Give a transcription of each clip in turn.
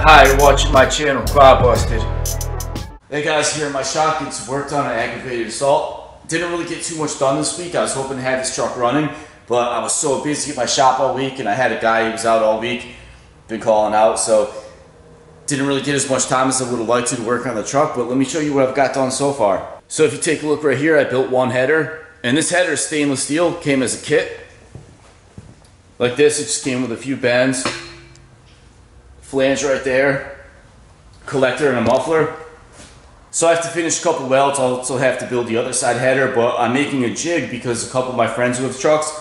Hi, you're watching my channel, Clodbuster. Hey guys, here my shop gets worked on an aggravated assault. Didn't really get too much done this week. I was hoping to have this truck running, but I was so busy at my shop all week, and I had a guy who was out all week, been calling out, so didn't really get as much time as I would have liked to work on the truck. But let me show you what I've got done so far. So if you take a look right here, I built one header, and this header is stainless steel, came as a kit. Like this, it just came with a few bends, flange right there, collector and a muffler. So I have to finish a couple welds. I'll also have to build the other side header, but I'm making a jig because a couple of my friends who have trucks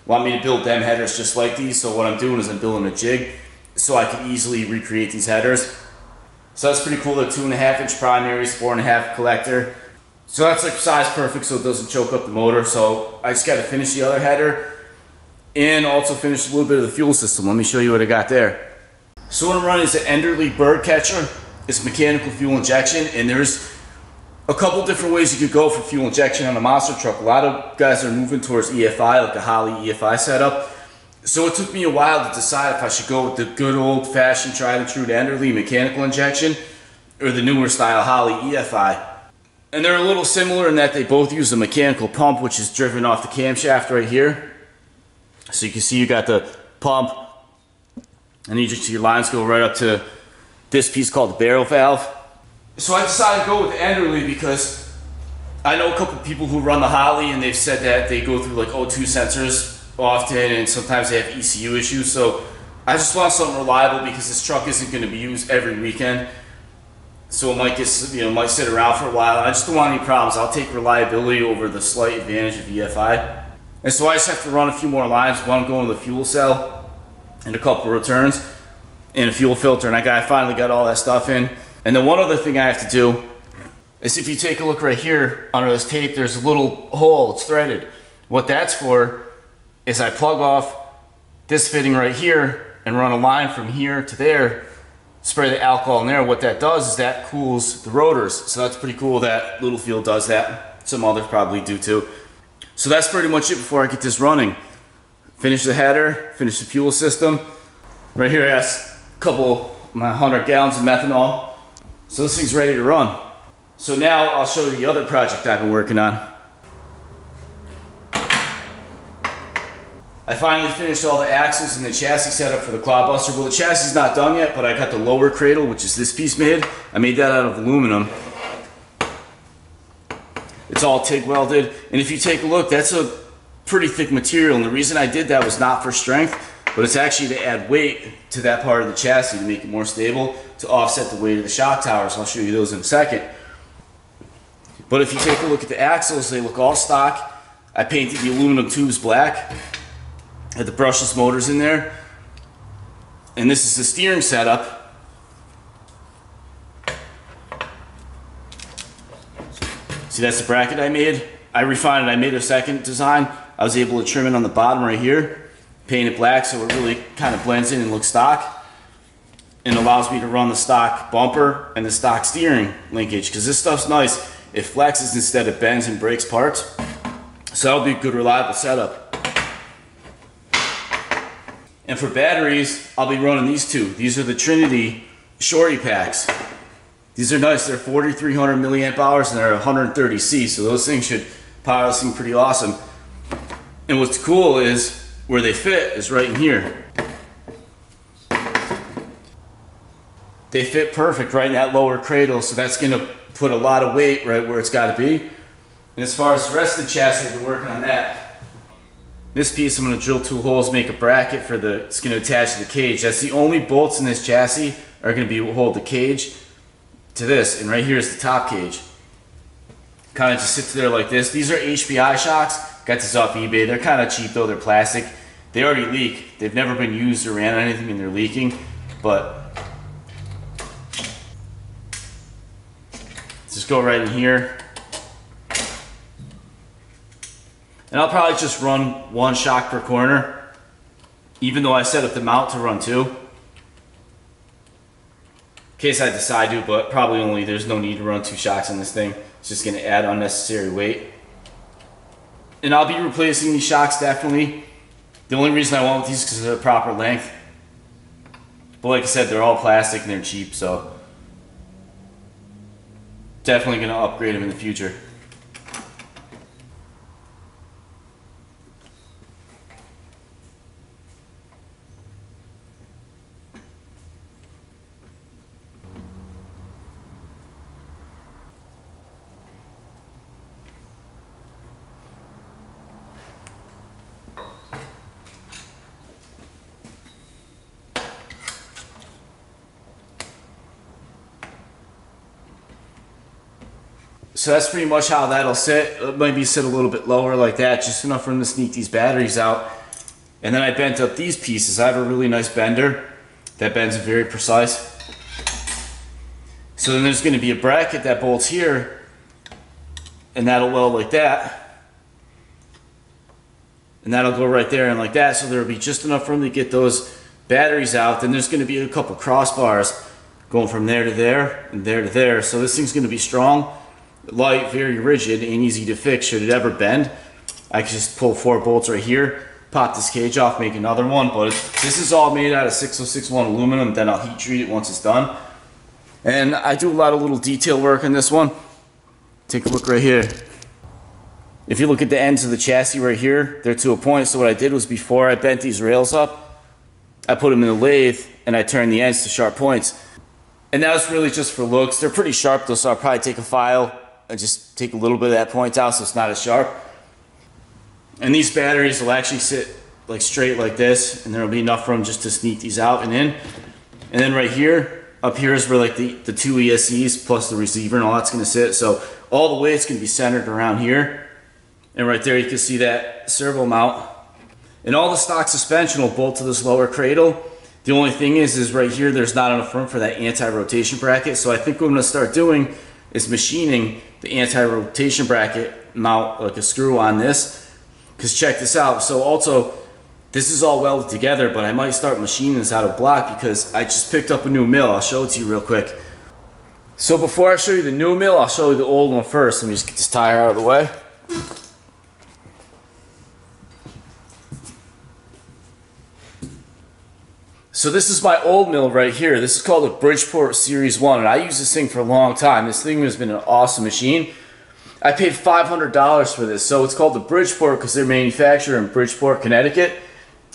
want me to build them headers just like these. So what I'm doing is I'm building a jig so I can easily recreate these headers. So that's pretty cool. They're 2.5 inch primaries, 4.5 collector. So that's like size perfect so it doesn't choke up the motor. So I just got to finish the other header and also finish a little bit of the fuel system. Let me show you what I got there. So what I'm running is an Enderley bird catcher. It's mechanical fuel injection, and there's a couple different ways you could go for fuel injection on a monster truck. A lot of guys are moving towards EFI, like a Holley EFI setup. So it took me a while to decide if I should go with the good old-fashioned tried and true Enderley mechanical injection or the newer style Holley EFI. And they're a little similar in that they both use a mechanical pump, which is driven off the camshaft right here. So you can see you got the pump, and your lines go right up to this piece called the barrel valve. So I decided to go with the Enderley because I know a couple people who run the Holley, and they've said that they go through like O2 sensors often, and sometimes they have ECU issues. So I just want something reliable because this truck isn't going to be used every weekend. So it might get, might sit around for a while. I just don't want any problems. I'll take reliability over the slight advantage of EFI. And so I just have to run a few more lines. One going to the fuel cell and a couple of returns and a fuel filter, and I finally got all that stuff in. And then one other thing I have to do is, if you take a look right here under this tape, there's a little hole, it's threaded. What that's for is I plug off this fitting right here and run a line from here to there, spray the alcohol in there. What that does is that cools the rotors. So that's pretty cool that Littlefield does that. Some others probably do too. So that's pretty much it before I get this running. Finish the header, finish the fuel system. Right here I have a couple, my 100 gallons of methanol. So this thing's ready to run. So now I'll show you the other project I've been working on. I finally finished all the axles and the chassis setup for the Clodbuster. Well, the chassis is not done yet, but I got the lower cradle, which is this piece made. I made that out of aluminum. It's all TIG welded, and if you take a look, that's a pretty thick material, and the reason I did that was not for strength, but it's actually to add weight to that part of the chassis to make it more stable, to offset the weight of the shock towers. I'll show you those in a second. But if you take a look at the axles, they look all stock. I painted the aluminum tubes black, had the brushless motors in there, and this is the steering setup. See, that's the bracket I made. I refined it. I made a second design. I was able to trim it on the bottom right here, paint it black so it really kind of blends in and looks stock, and allows me to run the stock bumper and the stock steering linkage, because this stuff's nice. It flexes instead of bends and breaks parts. So that'll be a good, reliable setup. And for batteries, I'll be running these two. These are the Trinity Shorty packs. These are nice. They're 4,300 milliamp hours and they're 130C, so those things should power this thing pretty awesome. And what's cool is where they fit is right in here. They fit perfect right in that lower cradle, so that's going to put a lot of weight right where it's got to be. And as far as the rest of the chassis, I've been working on that. This piece, I'm going to drill 2 holes, make a bracket for it's going to attach to the cage. That's the only bolts in this chassis are going to be hold the cage to this, and right here is the top cage. Kind of just sits there like this. These are HPI shocks. Got this off eBay. They're kind of cheap though. They're plastic. They already leak. They've never been used or ran on anything, and they're leaking. But just go right in here. And I'll probably just run 1 shock per corner, even though I set up the mount to run 2. In case I decide to, but probably only, there's no need to run 2 shocks on this thing. It's just going to add unnecessary weight. And I'll be replacing these shocks definitely. The only reason I went with these is because they're the proper length. But like I said, they're all plastic and they're cheap, so definitely going to upgrade them in the future. So that's pretty much how that'll sit. Maybe sit a little bit lower like that, just enough for them to sneak these batteries out. And then I bent up these pieces. I have a really nice bender that bends very precise. So then there's going to be a bracket that bolts here, and that'll weld like that. And that'll go right there and like that. So there'll be just enough room to get those batteries out. Then there's going to be a couple crossbars going from there to there and there to there. So this thing's going to be strong, light, very rigid, and easy to fix should it ever bend. I can just pull 4 bolts right here, pop this cage off, make another one. But this is all made out of 6061 aluminum. Then I'll heat treat it once it's done. And I do a lot of little detail work on this one. Take a look right here. If you look at the ends of the chassis right here, they're to a point. So what I did was, before I bent these rails up, I put them in the lathe and I turned the ends to sharp points. And that was really just for looks. They're pretty sharp though, so I'll probably take a file and just take a little bit of that point out so it's not as sharp. And these batteries will actually sit like straight like this, and there'll be enough room just to sneak these out and in. And then right here, up here is where like the 2 ESCs plus the receiver and all that's going to sit. So all the way it's going to be centered around here. And right there you can see that servo mount. And all the stock suspension will bolt to this lower cradle. The only thing is right here there's not enough room for that anti-rotation bracket. So I think what I'm going to start doing is machining the anti-rotation bracket mount, like a screw on this. Because check this out. So also, this is all welded together, but I might start machining this out of block because I just picked up a new mill. I'll show it to you real quick. So before I show you the new mill, I'll show you the old one first. Let me just get this tire out of the way. So this is my old mill right here. This is called a Bridgeport Series 1, and I used this thing for a long time. This thing has been an awesome machine. I paid $500 for this. So it's called the Bridgeport because they're manufactured in Bridgeport, Connecticut.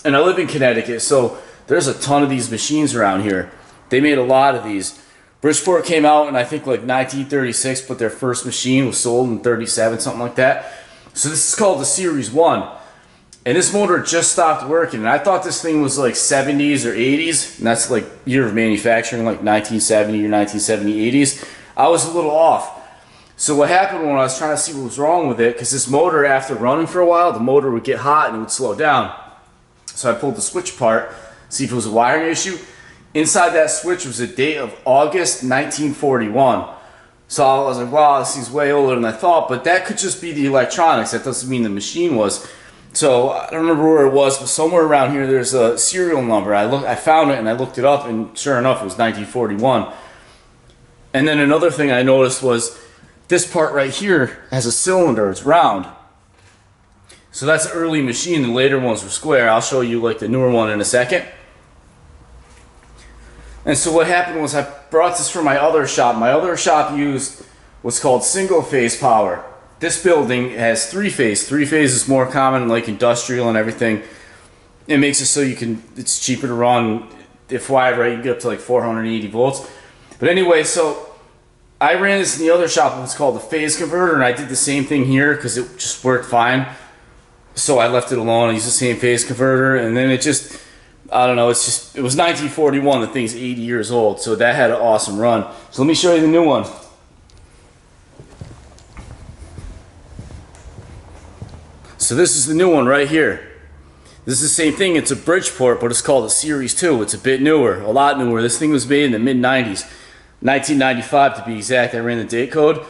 And I live in Connecticut, so there's a ton of these machines around here. They made a lot of these. Bridgeport came out in I think like 1936, but their first machine was sold in 37, something like that. So this is called the Series 1. And this motor just stopped working. And I thought this thing was like 70s or 80s. And that's like year of manufacturing, like 1970 or 1970, 80s. I was a little off. So what happened when I was trying to see what was wrong with it, because this motor, after running for a while, the motor would get hot and it would slow down. So I pulled the switch apart, see if it was a wiring issue. Inside that switch was a date of August 1941. So I was like, wow, this is way older than I thought. But that could just be the electronics. That doesn't mean the machine was. So I don't remember where it was, but somewhere around here there's a serial number. I found it and I looked it up, and sure enough, it was 1941. And then another thing I noticed was this part right here has a cylinder. It's round. So that's an early machine. The later ones were square. I'll show you like the newer one in a second. And so what happened was I brought this from my other shop. My other shop used what's called single phase power. This building has 3-phase. 3-phase is more common, like industrial and everything. It makes it so it's cheaper to run. If wired right, you get up to like 480 volts. But anyway, so I ran this in the other shop. It's called the phase converter, and I did the same thing here because it just worked fine. So I left it alone. I used the same phase converter, and then it just, I don't know, it was 1941. The thing's 80 years old, so that had an awesome run. So let me show you the new one. So this is the new one right here. This is the same thing. It's a Bridgeport, but it's called a Series 2. It's a bit newer, a lot newer. This thing was made in the mid-90s, 1995 to be exact. I ran the date code.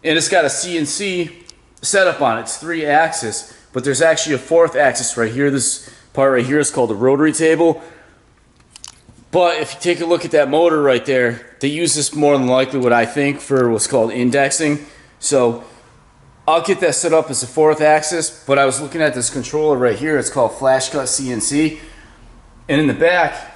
And it's got a CNC setup on it. It's 3-axis, but there's actually a 4th axis right here. This part right here is called the rotary table. But if you take a look at that motor right there, they use this more than likely, what I think, for what's called indexing. So I'll get that set up as a 4th axis, but I was looking at this controller right here. It's called Flash Cut CNC. And in the back,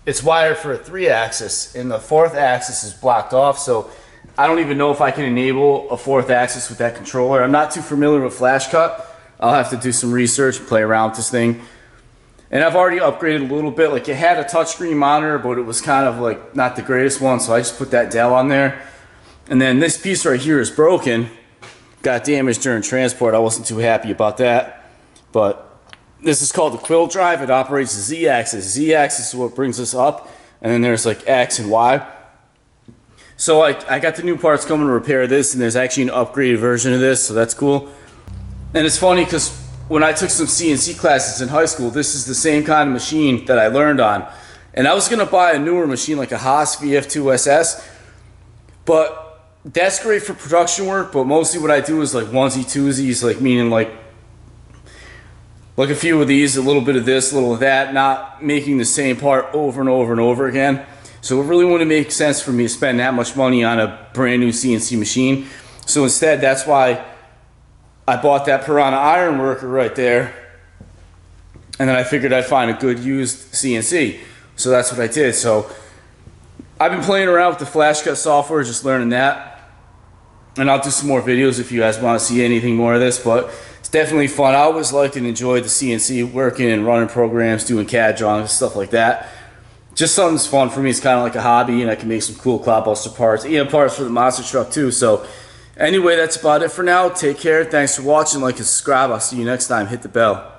it's wired for a 3-axis, and the 4th axis is blocked off, so I don't even know if I can enable a 4th axis with that controller. I'm not too familiar with Flash Cut. I'll have to do some research, play around with this thing. And I've already upgraded a little bit. Like, it had a touchscreen monitor, but it was kind of like not the greatest one, so I just put that Dell on there. And then this piece right here is broken. Got damaged during transport. I wasn't too happy about that. But this is called the Quill Drive. It operates the Z-axis. Z-axis is what brings us up, and then there's like X and Y. So I got the new parts coming to repair this, and there's actually an upgraded version of this, so that's cool. And it's funny because when I took some CNC classes in high school, this is the same kind of machine that I learned on. And I was going to buy a newer machine like a Haas VF2SS, but that's great for production work, but mostly what I do is like onesie-twosies, like meaning like a few of these, a little bit of this, a little of that, not making the same part over and over and over again. So it really wouldn't make sense for me to spend that much money on a brand new CNC machine. So instead, that's why I bought that Piranha Iron Worker right there, and then I figured I'd find a good used CNC. So that's what I did. So I've been playing around with the Flash Cut software, just learning that. And I'll do some more videos if you guys want to see anything more of this, but it's definitely fun. I always liked and enjoyed the CNC, working and running programs, doing CAD drawings, stuff like that. Just something's fun for me. It's kind of like a hobby, and I can make some cool Clodbuster parts, and parts for the monster truck too. So anyway, that's about it for now. Take care. Thanks for watching. Like and subscribe. I'll see you next time. Hit the bell.